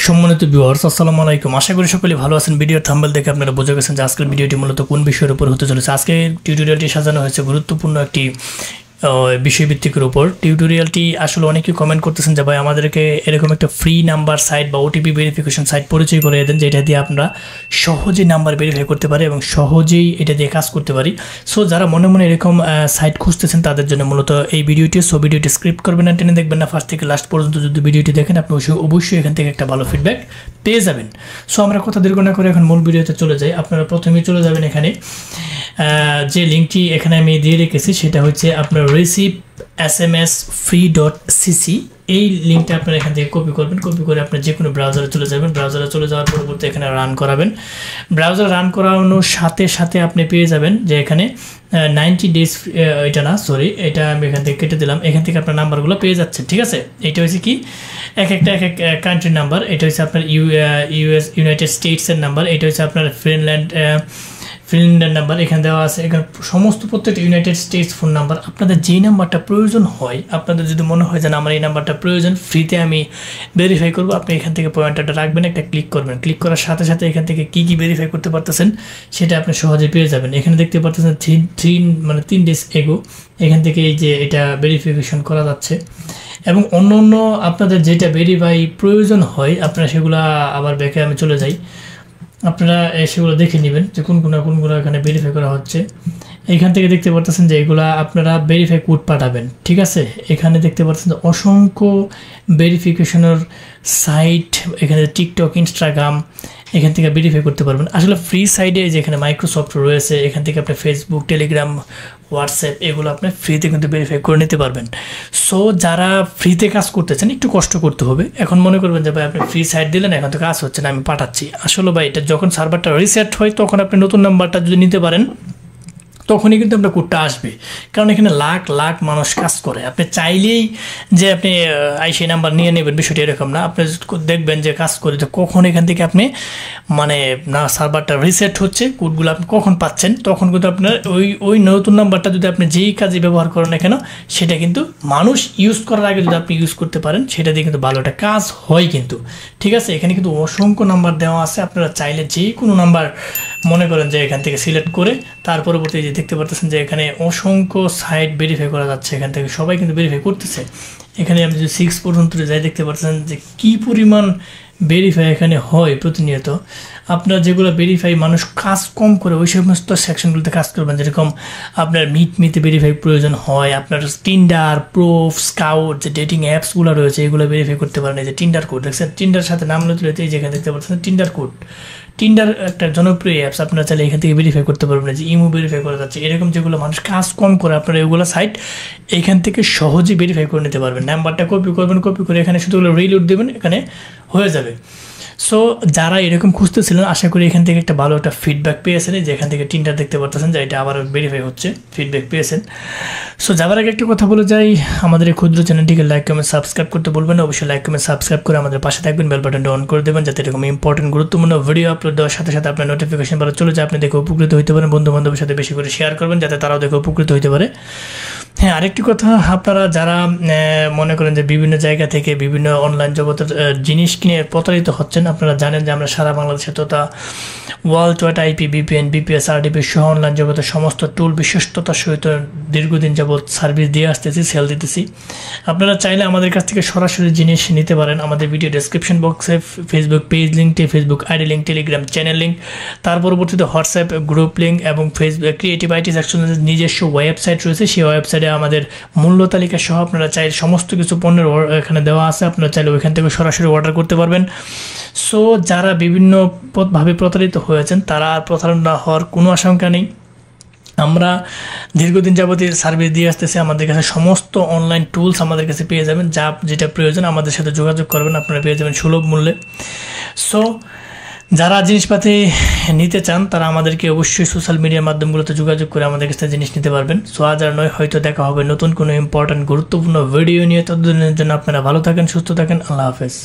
সম্মানিত ভিউয়ার্স, আসসালামু আলাইকুম। আশা করি সকলেই ভালো আছেন। ভিডিওর থাম্বনেল দেখে আপনারা বুঝে গেছেন যে আজকের ভিডিওটি মূলত কোন বিষয়ের উপর হতে চলেছে। আজকের টিউটোরিয়ালটি সাজানো হয়েছে গুরুত্বপূর্ণ একটি বিষয়ভিত্তিকের উপর। টিউটোরিয়ালটি আসলে অনেকেই কমেন্ট করতেছেন যে ভাই আমাদেরকে এরকম একটা ফ্রি নাম্বার সাইট বা ওটিপি ভেরিফিকেশন সাইট পরিচয় করে দেন, যেটা দিয়ে আমরা সহজেই নাম্বার ভেরিফাই করতে পারি এবং সহজেই এটা দিয়ে কাজ করতে পারি। সো যারা মনে মনে এরকম সাইট খুঁজতেছেন তাদের জন্য মূলত এই ভিডিওটি। সো ভিডিওটি স্ক্রিপ্ট করবেন না, টেনে দেখবেন না, ফার্স্ট থেকে লাস্ট পর্যন্ত যদি ভিডিওটি দেখেন আপনি অবশ্যই এখান থেকে একটা ভালো ফিডব্যাক পেয়ে যাবেন। সো আমরা কথা দীর্ঘ না করে এখন মূল ভিডিওতে চলে যাই। আপনারা প্রথমেই চলে যাবেন এখানে যে লিঙ্কটি এখানে আমি দিয়ে রেখেছি, সেটা হচ্ছে আপনার receive_sms_free.cc। এই লিঙ্কটা আপনারা এখান থেকে কপি করবেন। কপি করে আপনি যে কোনো ব্রাউজারে চলে যাবেন। ব্রাউজারে চলে যাওয়ার পরবর্তী এখানে রান করাবেন। ব্রাউজার রান করানোর সাথে সাথে আপনি পেয়ে যাবেন যে এখানে 90 ডেজ, এটা না সরি, এটা আমি এখান থেকে কেটে দিলাম। এখান থেকে আপনার নাম্বারগুলো পেয়ে যাচ্ছে, ঠিক আছে। এটা হচ্ছে কি এক এক কান্ট্রির নাম্বার। এটা হচ্ছে আপনার ইউনাইটেড স্টেটসের নাম্বার। এটা হচ্ছে আপনার ফিনল্যান্ডের নাম্বার এখানে দেওয়া আছে। এখানে সমস্ত প্রত্যেকটা ইউনাইটেড স্টেটস ফোন নাম্বার। আপনাদের যেই নাম্বারটা প্রয়োজন হয়, আপনাদের যদি মনে হয় যে আমার এই নাম্বারটা প্রয়োজন, ফ্রিতে আমি ভেরিফাই করব, আপনি এখান থেকে পয়েন্টারটা রাখবেন, একটা ক্লিক করবেন। ক্লিক করার সাথে সাথে এখান থেকে কী কী ভেরিফাই করতে পারতেছেন সেটা আপনি সহজে পেয়ে যাবেন। এখানে দেখতে পারতেছেন 3 ডেজ এগো, এখান থেকে এই যে এটা ভেরিফিকেশন করা যাচ্ছে। এবং অন্য অন্য আপনাদের যেটা ভেরিফাই প্রয়োজন হয় আপনারা সেগুলো আবার ব্যাকে আমি চলে যাই, আপনারা সেগুলো দেখে নেবেন যে কোনগুলো এখানে ভেরিফাই করা হচ্ছে। এইখান থেকে দেখতে পারতেছেন যে এগুলা আপনারা ভেরিফাই কোড পাঠাবেন, ঠিক আছে। এখানে দেখতে পাচ্ছেন যে অসংখ্য ভেরিফিকেশনের সাইট, এখানে টিকটক, ইনস্টাগ্রাম, এখান থেকে ভেরিফাই করতে পারবেন। আসলে ফ্রি সাইডে যেখানে মাইক্রোসফট রয়েছে, এখান থেকে আপনি ফেসবুক, টেলিগ্রাম, হোয়াটসঅ্যাপ এগুলো আপনি ফ্রিতে কিন্তু ভেরিফাই করে নিতে পারবেন। সো যারা ফ্রিতে কাজ করতেছেন একটু কষ্ট করতে হবে। এখন মনে করবেন যে ভাই আপনি ফ্রি সাইট দিলেন, এখন তো কাজ হচ্ছে না, আমি পাঠাচ্ছি। আসলে ভাই এটা যখন সার্ভারটা রিসেট হয় তখন আপনি নতুন নাম্বারটা যদি নিতে পারেন তখনই কিন্তু আপনার কোডটা আসবে, কারণ এখানে লাখ লাখ মানুষ কাজ করে। আপনি চাইলেই যে আপনি সেই নাম্বার নিয়ে নেবেন, বিষয়টি এরকম না। আপনি দেখবেন যে কাজ করে যে কখন এখান থেকে আপনি মানে না সার্ভারটা রিসেট হচ্ছে, কোডগুলো আপনি কখন পাচ্ছেন, তখন কিন্তু আপনার ওই নতুন নাম্বারটা যদি আপনি যেই কাজে ব্যবহার করেন না কেন, সেটা কিন্তু মানুষ ইউজ করার আগে যদি আপনি ইউজ করতে পারেন, সেটা দিয়ে কিন্তু ভালো একটা কাজ হয় কিন্তু, ঠিক আছে। এখানে কিন্তু অসংখ্য নাম্বার দেওয়া আছে। আপনারা চাইলে যে কোনো নাম্বার মনে করেন যে এখান থেকে সিলেক্ট করে তার পরবর্তী যে দেখতে পারতেছেন যে এখানে অসংখ্য সাইট ভেরিফাই করা যাচ্ছে। এখান থেকে সবাই কিন্তু ভেরিফাই করতেছে। এখানে আমি যদি 6 পর্যন্ত যাই দেখতে পাচ্ছেন যে কী পরিমাণ ভেরিফাই এখানে হয় প্রতিনিয়ত। আপনার যেগুলো ভেরিফাই মানুষ কাজ কম করে ওই সমস্ত সেকশনগুলোতে কাজ করবেন, যেরকম আপনার মিটে ভেরিফাই প্রয়োজন হয়, আপনার টিন্ডার, প্রুফ, স্কাউট, যে ডেটিং অ্যাপসগুলো রয়েছে এগুলো ভেরিফাই করতে পারেন। এই যে টিন্ডার কোড দেখছেন, টিন্ডার সাথে নাম তুলে এই যেখানে দেখতে পাচ্ছেন টিন্ডার কোড। টিন্ডার একটা জনপ্রিয় অ্যাপস, আপনারা চাইলে এখান থেকে ভেরিফাই করতে পারবেন। যে ইমো ভেরিফাই করা যাচ্ছে, এরকম যেগুলো মানুষ কাজ কম করে আপনারা এগুলো সাইট এখান থেকে সহজে ভেরিফাই করে নিতে পারবেন। নাম্বারটা কপি করবেন, কপি করে এখানে শুধু রিলোড দেবেন, এখানে হয়ে যাবে। সো যারা এরকম খুঁজতেছিলেন আশা করি এখান থেকে একটা ভালো একটা ফিডব্যাক পেয়েছেন, যে এখান থেকে টিন্ডার দেখতে পারতেছেন যে এটা আবার ভেরিফাই হচ্ছে, ফিডব্যাক পেয়েছেন। সো যাবার আগে একটা কথা বলে যাই, আমাদের এই ক্ষুদ্র চ্যানেলটিকে লাইক কমেন্ট সাবস্ক্রাইব করতে বলবেন। অবশ্যই লাইক কমেন্ট সাবস্ক্রাইব করে আমাদের পাশে থাকবেন, বেল বাটনটা অন করে দেবেন, যাতে এরকম ইম্পর্টেন্ট গুরুত্বপূর্ণ ভিডিও আপলোড দেওয়ার সাথে সাথে আপনার নোটিফিকেশন ভালো চলে যায়, আপনি দেখে উপকৃত হতে পারেন। বন্ধু বান্ধবের সাথে বেশি করে শেয়ার করবেন যাতে তারাও দেখে উপকৃত হতে পারে। হ্যাঁ, আরেকটি কথা, আপনারা যারা মনে করেন যে বিভিন্ন জায়গা থেকে বিভিন্ন অনলাইন জগতের জিনিস কিনে প্রতারিত হচ্ছেন, আপনারা জানেন যে আমরা সারা বাংলাদেশে তথা world wide IP, VPN, VPS, RDP সহ অনলাইন জগতের সমস্ত টুল বিশ্বস্ততার সহিত দীর্ঘদিন যাবৎ সার্ভিস দিয়ে আসতেছি, সেল দিতেছি। আপনারা চাইলে আমাদের কাছ থেকে সরাসরি জিনিস নিতে পারেন। আমাদের ভিডিও ডেসক্রিপশন বক্সে ফেসবুক পেজ লিঙ্কটি, Facebook ID link, Telegram channel link, তার পরবর্তীতে হোয়াটসঅ্যাপ গ্রুপ লিঙ্ক এবং ফেসবুক ক্রিয়েটিভ আইটি সেকশনের নিজস্ব ওয়েবসাইট রয়েছে। সেই ওয়েবসাইটে আমাদের মূল্য তালিকা সহ আপনারা চাইলে সমস্ত কিছু পণ্যের এখানে দেওয়া আছে, আপনারা চাইলে ওইখান থেকে সরাসরি অর্ডার করতে পারবেন। সো যারা বিভিন্নভাবে প্রতারিত হয়েছেন তারা আর প্রতারণা হওয়ার কোনো আশঙ্কা নেই। আমরা দীর্ঘদিন যাবতীয় সার্ভিস দিয়ে আসতেছি, আমাদের কাছে সমস্ত অনলাইন টুলস আমাদের কাছে পেয়ে যাবেন। যেটা প্রয়োজন আমাদের সাথে যোগাযোগ করবেন, আপনারা পেয়ে যাবেন সুলভ মূল্যে। সো যারা জিনিসপাতি নিতে চান তারা আমাদেরকে অবশ্যই সোশ্যাল মিডিয়ার মাধ্যমগুলোতে যোগাযোগ করে আমাদের কাছে জিনিস নিতে পারবেন। সো আজ আর নয়, হয়তো দেখা হবে নতুন কোনো ইম্পর্টেন্ট গুরুত্বপূর্ণ ভিডিও নিয়ে। ততদিনের জন্য আপনারা ভালো থাকেন, সুস্থ থাকেন। আল্লাহ হাফেজ।